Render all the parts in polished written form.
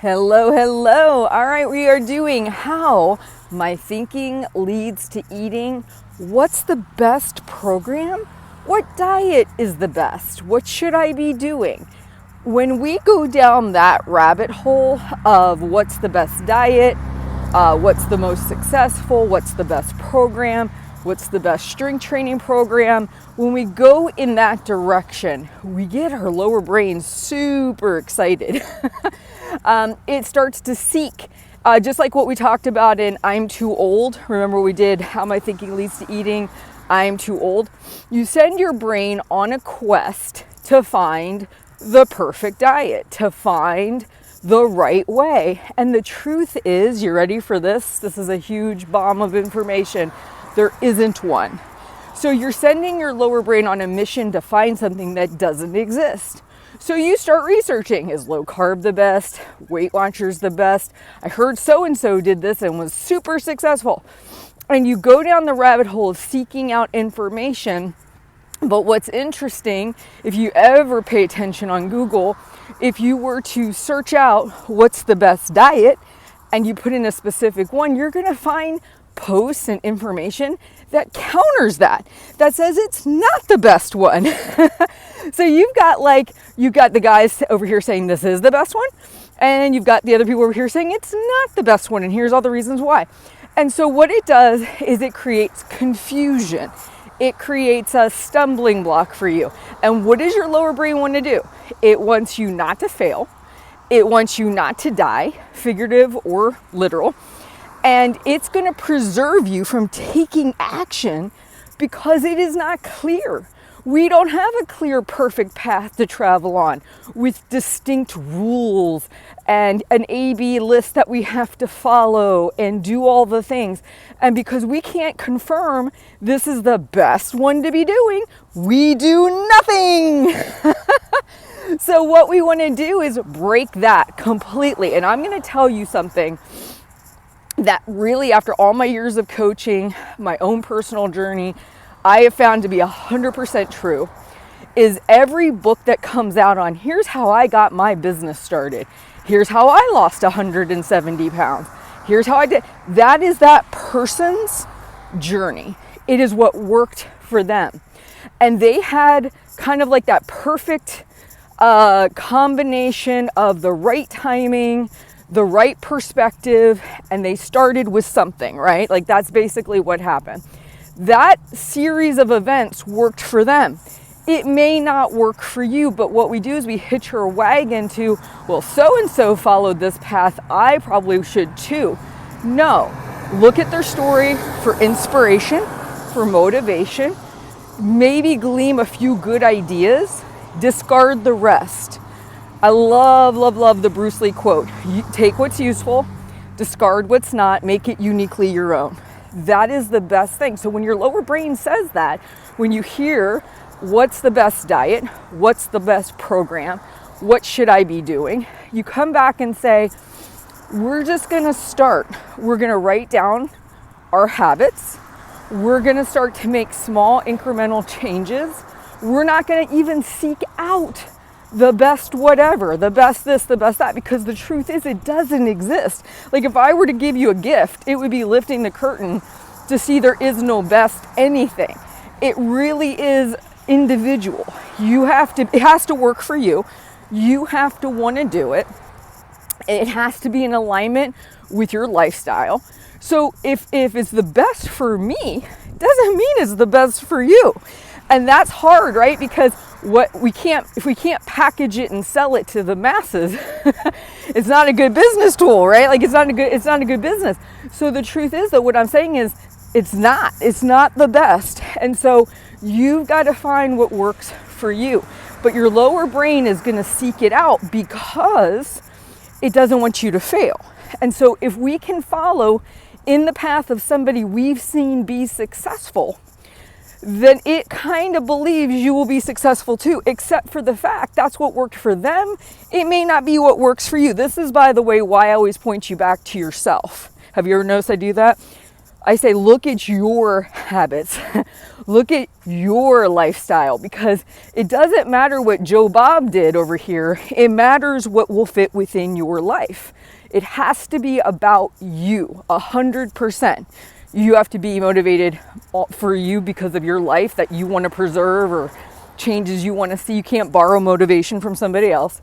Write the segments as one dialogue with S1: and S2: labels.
S1: Hello, hello. All right, we are doing how my thinking leads to eating. What's the best program? What diet is the best? What should I be doing? When we go down that rabbit hole of what's the best diet, what's the most successful, what's the best program, what's the best strength training program, when we go in that direction, we get our lower brain super excited. It starts to seek, just like what we talked about in I'm Too Old. Remember we did How My Thinking Leads to Eating, I'm Too Old. You send your brain on a quest to find the perfect diet, to find the right way. And the truth is, you ready for this? This is a huge bomb of information. There isn't one. So you're sending your lower brain on a mission to find something that doesn't exist. So you start researching, is low carb the best? Weight Watchers the best? I heard so-and-so did this and was super successful. And you go down the rabbit hole of seeking out information. But what's interesting, if you ever pay attention on Google, if you were to search out what's the best diet and you put in a specific one, you're going to find posts and information that counters that says it's not the best one. So you've got the guys over here saying this is the best one, and you've got the other people over here saying it's not the best one, and here's all the reasons why. And so what it does is it creates confusion. It creates a stumbling block for you. And what does your lower brain want to do? It wants you not to fail. It wants you not to die, figurative or literal. And it's going to preserve you from taking action because it is not clear. We don't have a clear, perfect path to travel on with distinct rules and an A-B list that we have to follow and do all the things. And because we can't confirm this is the best one to be doing, we do nothing. So what we want to do is break that completely. And I'm going to tell you something that really, after all my years of coaching, my own personal journey, I have found to be 100% true, is every book that comes out on here's how I got my business started, here's how I lost 170 pounds, here's how I did, that is that person's journey. It is what worked for them. And they had kind of like that perfect combination of the right timing, the right perspective, and they started with something, right? Like that's basically what happened. That series of events worked for them. It may not work for you, but what we do is we hitch our wagon to, well, so-and-so followed this path, I probably should too. No, look at their story for inspiration, for motivation, maybe glean a few good ideas, discard the rest. I love the Bruce Lee quote. You take what's useful, discard what's not, make it uniquely your own. That is the best thing. So when your lower brain says that, when you hear what's the best diet, what's the best program, what should I be doing, you come back and say, we're just going to start. We're going to write down our habits. We're going to start to make small incremental changes. We're not going to even seek out the best whatever, the best this, the best that, because the truth is it doesn't exist. Like if I were to give you a gift, it would be lifting the curtain to see there is no best anything. It really is individual. It has to work for you. You have to want to do it. It has to be in alignment with your lifestyle. So if it's the best for me, doesn't mean it's the best for you. And that's hard, right? Because if we can't package it and sell it to the masses, it's not a good business tool, right? Like it's not a good business. So the truth is that what I'm saying is it's not the best. And so you've got to find what works for you. But your lower brain is going to seek it out because it doesn't want you to fail. And so if we can follow in the path of somebody we've seen be successful, then it kind of believes you will be successful too, except for the fact that's what worked for them. It may not be what works for you. This is, by the way, why I always point you back to yourself. Have you ever noticed I do that? I say, look at your habits. Look at your lifestyle, because it doesn't matter what Joe Bob did over here. It matters what will fit within your life. It has to be about you, 100%. You have to be motivated for you because of your life that you want to preserve or changes you want to see. You can't borrow motivation from somebody else.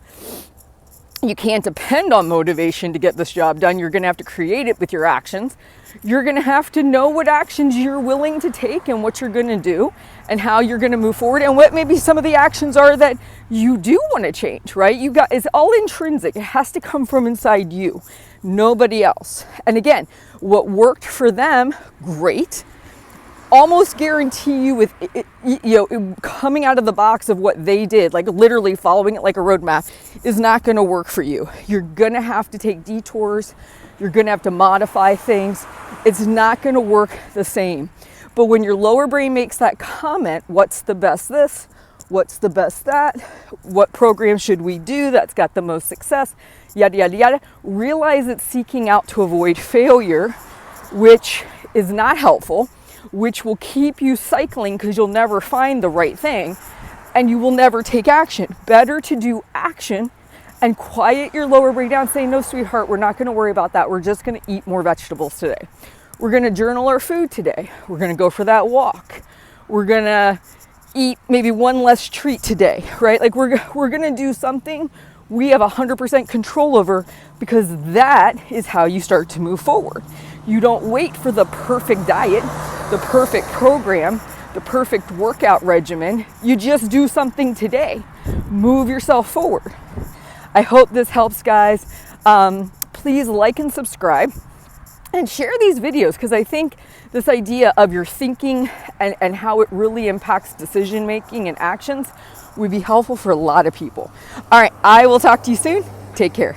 S1: You can't depend on motivation to get this job done. You're going to have to create it with your actions. You're going to have to know what actions you're willing to take and what you're going to do and how you're going to move forward and what maybe some of the actions are that you do want to change, right? It's all intrinsic. It has to come from inside you, nobody else. And again, what worked for them, great. Almost guarantee you with, coming out of the box of what they did, like literally following it like a roadmap, is not going to work for you. You're going to have to take detours. You're going to have to modify things. It's not going to work the same. But when your lower brain makes that comment, what's the best this? What's the best that? What program should we do that's got the most success? Yada, yada, yada. Realize it's seeking out to avoid failure, which is not helpful, which will keep you cycling because you'll never find the right thing and you will never take action. Better to do action and quiet your lower brain down. Say, no, sweetheart, we're not going to worry about that. We're just going to eat more vegetables today. We're going to journal our food today. We're going to go for that walk. We're going to eat maybe one less treat today, right? Like we're going to do something we have 100% control over, because that is how you start to move forward. You don't wait for the perfect diet, the perfect program, the perfect workout regimen. You just do something today. Move yourself forward. I hope this helps, guys. Please like and subscribe and share these videos, because I think this idea of your thinking and how it really impacts decision making and actions would be helpful for a lot of people. All right, I will talk to you soon. Take care.